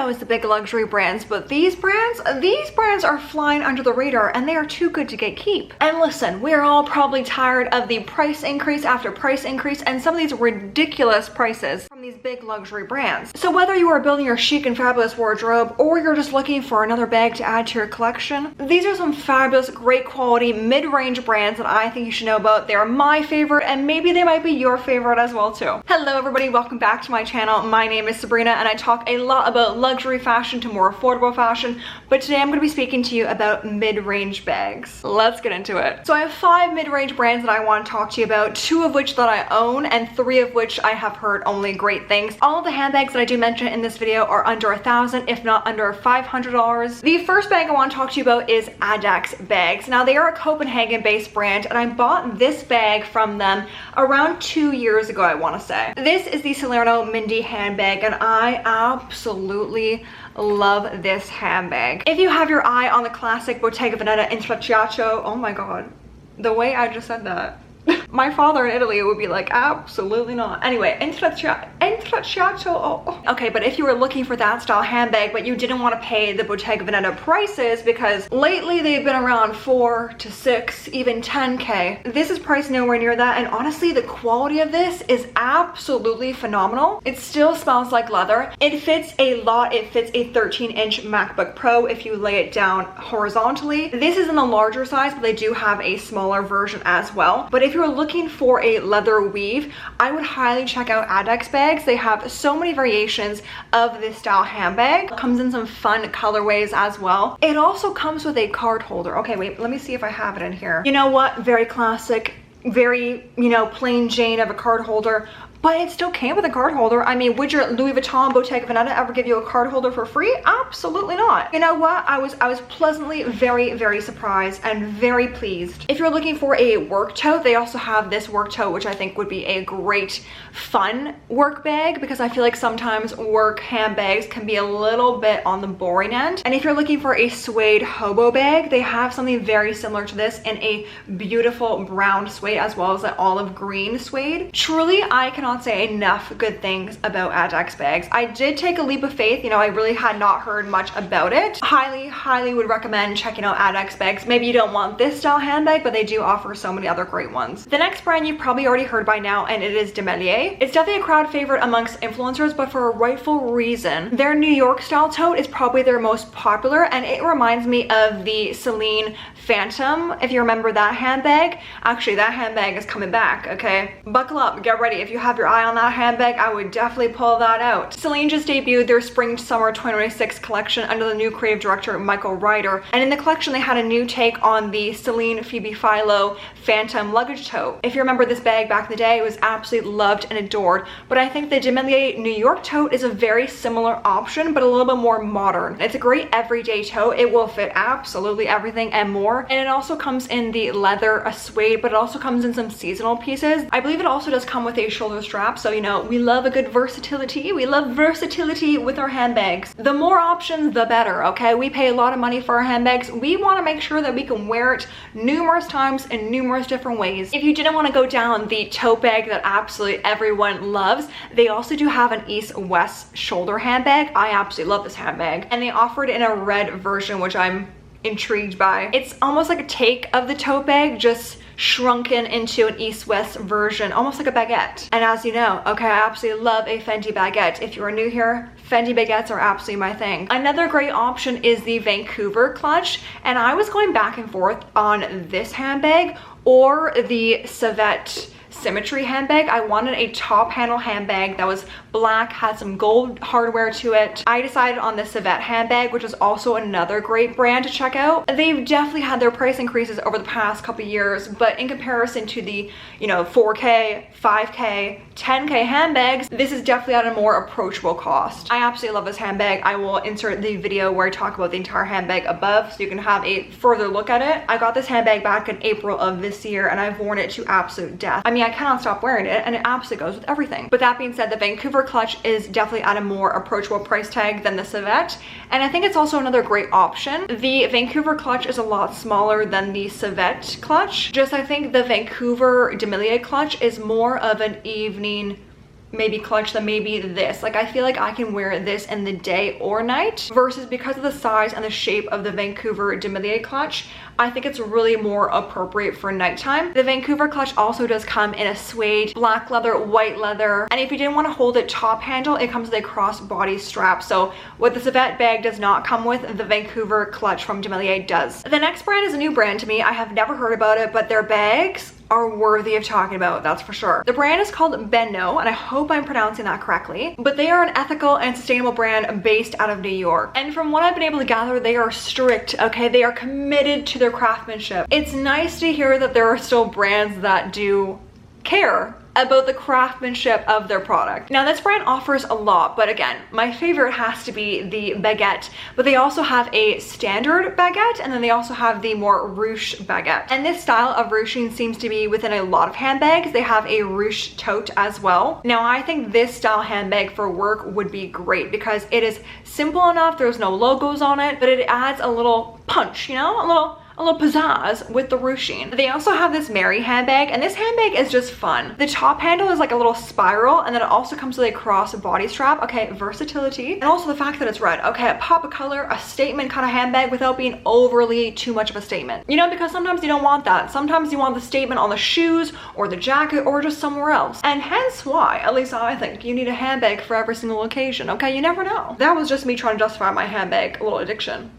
know is the big luxury brands, but these brands are flying under the radar and they are too good to gatekeep. And listen, we're all probably tired of the price increase after price increase and some of these ridiculous prices from these big luxury brands. So whether you are building your chic and fabulous wardrobe or you're just looking for another bag to add to your collection, these are some fabulous, great quality, mid-range brands that I think you should know about. They are my favorite and maybe they might be your favorite as well too. Hello everybody, welcome back to my channel. My name is Sabrina and I talk a lot about luxury fashion to more affordable fashion, but today I'm going to be speaking to you about mid-range bags. Let's get into it. So I have 5 mid-range brands that I want to talk to you about, 2 of which that I own and 3 of which I have heard only great things. All of the handbags that I do mention in this video are under $1,000, if not under $500. The first bag I want to talk to you about is ADAX bags. Now they are a Copenhagen-based brand and I bought this bag from them around 2 years ago, I want to say. This is the Salerno Mindy handbag and I absolutely love this handbag. If you have your eye on the classic Bottega Veneta Intrecciato, oh my god, the way I just said that. My father in Italy would be like, absolutely not. Anyway, Intrecciato, oh. Okay, but if you were looking for that style handbag, but you didn't want to pay the Bottega Veneta prices, because lately they've been around 4 to 6, even 10K. This is priced nowhere near that, and honestly, the quality of this is absolutely phenomenal. It still smells like leather. It fits a lot. It fits a 13-inch MacBook Pro if you lay it down horizontally. This is in the larger size, but they do have a smaller version as well. But if you're looking for a leather weave, I would highly check out ADAX bags. They have so many variations of this style handbag. It comes in some fun colorways as well. It also comes with a card holder. Okay, wait, let me see if I have it in here. You know what? Very classic, very, you know, plain Jane of a card holder. But it still came with a card holder. I mean, would your Louis Vuitton Bottega Veneta ever give you a card holder for free? Absolutely not. You know what? I was pleasantly very surprised and very pleased. If you're looking for a work tote, they also have this work tote, which I think would be a great fun work bag, because I feel like sometimes work handbags can be a little bit on the boring end. And if you're looking for a suede hobo bag, they have something very similar to this in a beautiful brown suede as well as an olive green suede. Truly, I cannot say enough good things about ADAX bags. I did take a leap of faith. You know, I really had not heard much about it. Highly would recommend checking out ADAX bags. Maybe you don't want this style handbag, but they do offer so many other great ones. The next brand you've probably already heard by now, and it is Demellier. It's definitely a crowd favorite amongst influencers, but for a rightful reason. Their New York style tote is probably their most popular, and it reminds me of the Celine Phantom, if you remember that handbag. Actually, that handbag is coming back, okay? Buckle up, get ready. If you have your eye on that handbag, I would definitely pull that out. Celine just debuted their spring summer 2026 collection under the new creative director Michael Ryder, and in the collection they had a new take on the Celine Phoebe Philo Phantom luggage tote. If you remember this bag back in the day, it was absolutely loved and adored, but I think the Demellier New York tote is a very similar option, but a little bit more modern. It's a great everyday tote. It will fit absolutely everything and more, and it also comes in the leather, a suede, but it also comes in some seasonal pieces. I believe it also does come with a shoulder strap, so you know, we love a good versatility. We love versatility with our handbags. The more options, the better, okay? We pay a lot of money for our handbags. We want to make sure that we can wear it numerous times in numerous different ways. If you didn't want to go down the tote bag that absolutely everyone loves, they also do have an East-West shoulder handbag. I absolutely love this handbag, and they offer it in a red version, which I'm intrigued by. It's almost like a take of the tote bag, just shrunken into an East-West version, almost like a baguette. And as you know, okay, I absolutely love a Fendi baguette. If you are new here, Fendi baguettes are absolutely my thing. Another great option is the Vancouver clutch, and I was going back and forth on this handbag or the Savette Symmetry handbag. I wanted a top handle handbag that was black, had some gold hardware to it. I decided on the Savette handbag, which is also another great brand to check out. They've definitely had their price increases over the past couple years, but in comparison to the, you know, 4K, 5K, 10K handbags, this is definitely at a more approachable cost. I absolutely love this handbag. I will insert the video where I talk about the entire handbag above so you can have a further look at it. I got this handbag back in April of this year and I've worn it to absolute death. I mean, I cannot stop wearing it and it absolutely goes with everything. But that being said, the Vancouver clutch is definitely at a more approachable price tag than the Savette, and I think it's also another great option. The Vancouver clutch is a lot smaller than the Savette clutch. Just I think the Vancouver Demellier clutch is more of an evening maybe clutch than maybe this. Like I feel like I can wear this in the day or night, versus because of the size and the shape of the Vancouver Demellier clutch, I think it's really more appropriate for nighttime. The Vancouver clutch also does come in a suede, black leather, white leather, and if you didn't want to hold it top handle, it comes with a crossbody strap. So what the Savette bag does not come with, the Vancouver clutch from Demellier does. The next brand is a new brand to me. I have never heard about it, but their bags are worthy of talking about, that's for sure. The brand is called Behno, and I hope I'm pronouncing that correctly, but they are an ethical and sustainable brand based out of New York. And from what I've been able to gather, they are strict, okay? They are committed to their craftsmanship. It's nice to hear that there are still brands that do care about the craftsmanship of their product. Now this brand offers a lot, but again, my favorite has to be the baguette, but they also have a standard baguette, and then they also have the more ruche baguette. And this style of ruching seems to be within a lot of handbags. They have a ruche tote as well. Now I think this style handbag for work would be great because it is simple enough, there's no logos on it, but it adds a little punch, you know, a little pizzazz with the ruching. They also have this Mary handbag, and this handbag is just fun. The top handle is like a little spiral, and then it also comes with a cross body strap. Okay, versatility. And also the fact that it's red. Okay, a pop of color, a statement kind of handbag without being overly too much of a statement. You know, because sometimes you don't want that. Sometimes you want the statement on the shoes or the jacket or just somewhere else. And hence why, at least I think, you need a handbag for every single occasion. Okay, you never know. That was just me trying to justify my handbag little addiction.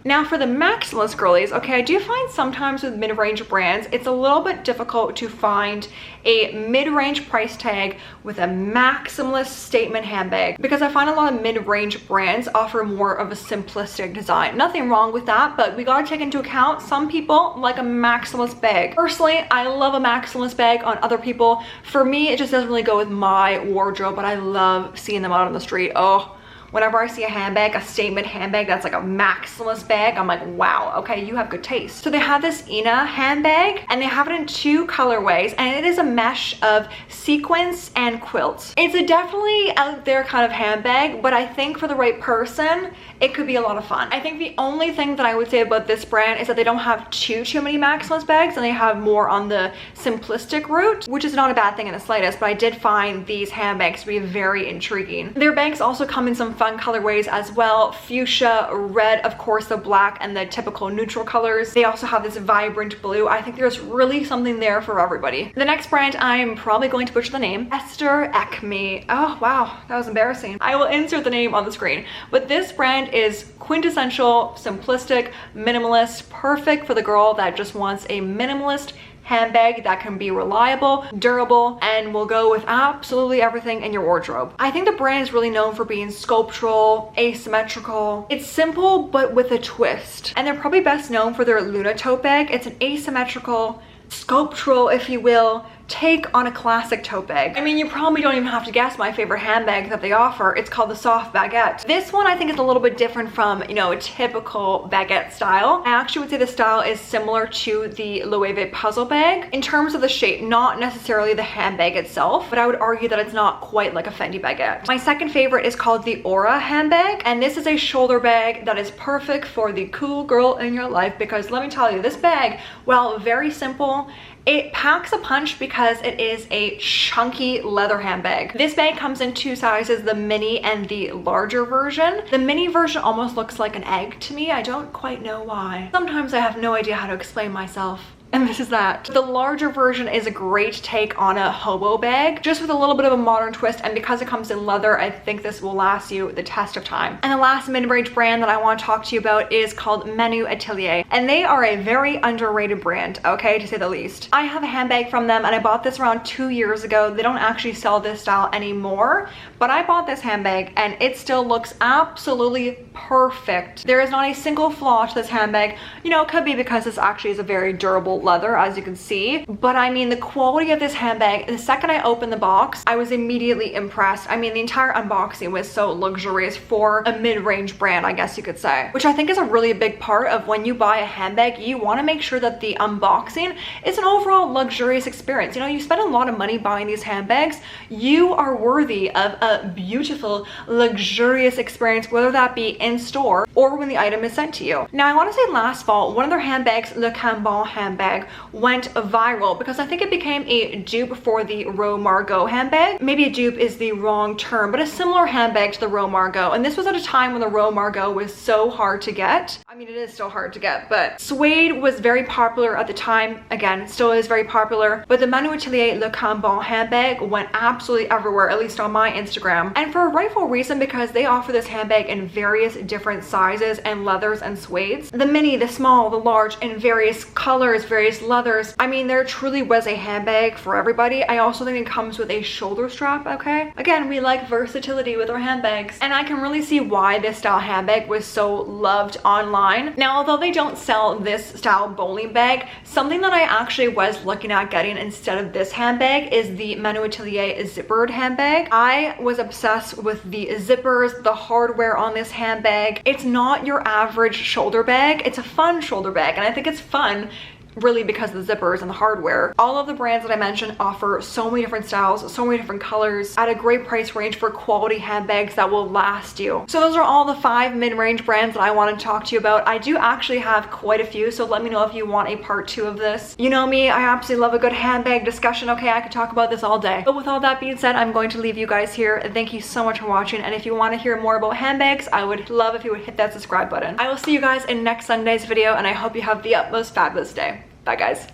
Now for the maximalist girlies, okay, I do find sometimes with mid-range brands, it's a little bit difficult to find a mid-range price tag with a maximalist statement handbag, because I find a lot of mid-range brands offer more of a simplistic design. Nothing wrong with that, but we gotta take into account some people like a maximalist bag. Personally, I love a maximalist bag. On other people, for me, it just doesn't really go with my wardrobe, but I love seeing them out on the street. Oh, whenever I see a handbag, a statement handbag that's like a maximalist bag, I'm like, wow, okay, you have good taste. So they have this Ina handbag, and they have it in 2 colorways, and it is a mesh of sequins and quilts. It's a definitely out there kind of handbag, but I think for the right person, it could be a lot of fun. I think the only thing that I would say about this brand is that they don't have too many maximalist bags, and they have more on the simplistic route, which is not a bad thing in the slightest, but I did find these handbags to be very intriguing. Their bags also come in some fun colorways as well. Fuchsia, red, of course, the black, and the typical neutral colors. They also have this vibrant blue. I think there's really something there for everybody. The next brand, I'm probably going to butcher the name, Aesther Ekme. Oh wow, that was embarrassing. I will insert the name on the screen, but this brand is quintessential, simplistic, minimalist, perfect for the girl that just wants a minimalist handbag that can be reliable, durable, and will go with absolutely everything in your wardrobe. I think the brand is really known for being sculptural, asymmetrical. It's simple, but with a twist. And they're probably best known for their Luna tote bag. It's an asymmetrical, sculptural, if you will, take on a classic tote bag. I mean, you probably don't even have to guess my favorite handbag that they offer. It's called the soft baguette. This one I think is a little bit different from, you know, a typical baguette style. I actually would say the style is similar to the Loewe puzzle bag in terms of the shape, not necessarily the handbag itself, but I would argue that it's not quite like a Fendi baguette. My second favorite is called the Aura handbag, and this is a shoulder bag that is perfect for the cool girl in your life, because let me tell you, this bag, while very simple, it packs a punch because it is a chunky leather handbag. This bag comes in 2 sizes, the mini and the larger version. The mini version almost looks like an egg to me. I don't quite know why. Sometimes I have no idea how to explain myself. And this is that. The larger version is a great take on a hobo bag, just with a little bit of a modern twist, and because it comes in leather, I think this will last you the test of time. And the last mid-range brand that I want to talk to you about is called Manu Atelier, and they are a very underrated brand, okay, to say the least. I have a handbag from them, and I bought this around 2 years ago. They don't actually sell this style anymore, but I bought this handbag, and it still looks absolutely perfect. There is not a single flaw to this handbag. You know, it could be because this actually is a very durable leather, as you can see, but I mean, the quality of this handbag, the second I opened the box, I was immediately impressed. I mean, the entire unboxing was so luxurious for a mid-range brand, I guess you could say, which I think is a really big part of when you buy a handbag. You want to make sure that the unboxing is an overall luxurious experience. You know, you spend a lot of money buying these handbags, you are worthy of a beautiful, luxurious experience, whether that be in store or when the item is sent to you. Now, I want to say last fall, one of their handbags, Le Cambon handbag, handbag went viral because I think it became a dupe for the Ro Margot handbag. Maybe a dupe is the wrong term, but a similar handbag to the Ro Margot. And this was at a time when the Ro Margot was so hard to get. I mean, it is still hard to get, but suede was very popular at the time. Again, still is very popular, but the Manu Atelier Le Cambon handbag went absolutely everywhere, at least on my Instagram. And for a rightful reason, because they offer this handbag in various different sizes and leathers and suedes. The mini, the small, the large, in various colors, various leathers. I mean, there truly was a handbag for everybody. I also think it comes with a shoulder strap, okay? Again, we like versatility with our handbags. And I can really see why this style handbag was so loved online. Now, although they don't sell this style bowling bag, something that I actually was looking at getting instead of this handbag is the Manu Atelier zippered handbag. I was obsessed with the zippers, the hardware on this handbag. It's not your average shoulder bag. It's a fun shoulder bag, and I think it's fun really because of the zippers and the hardware. All of the brands that I mentioned offer so many different styles, so many different colors at a great price range for quality handbags that will last you. So those are all the 5 mid-range brands that I want to talk to you about. I do actually have quite a few, so let me know if you want a part 2 of this. You know me, I absolutely love a good handbag discussion. Okay, I could talk about this all day. But with all that being said, I'm going to leave you guys here. Thank you so much for watching, and if you want to hear more about handbags, I would love if you would hit that subscribe button. I will see you guys in next Sunday's video, and I hope you have the utmost fabulous day. Bye, guys.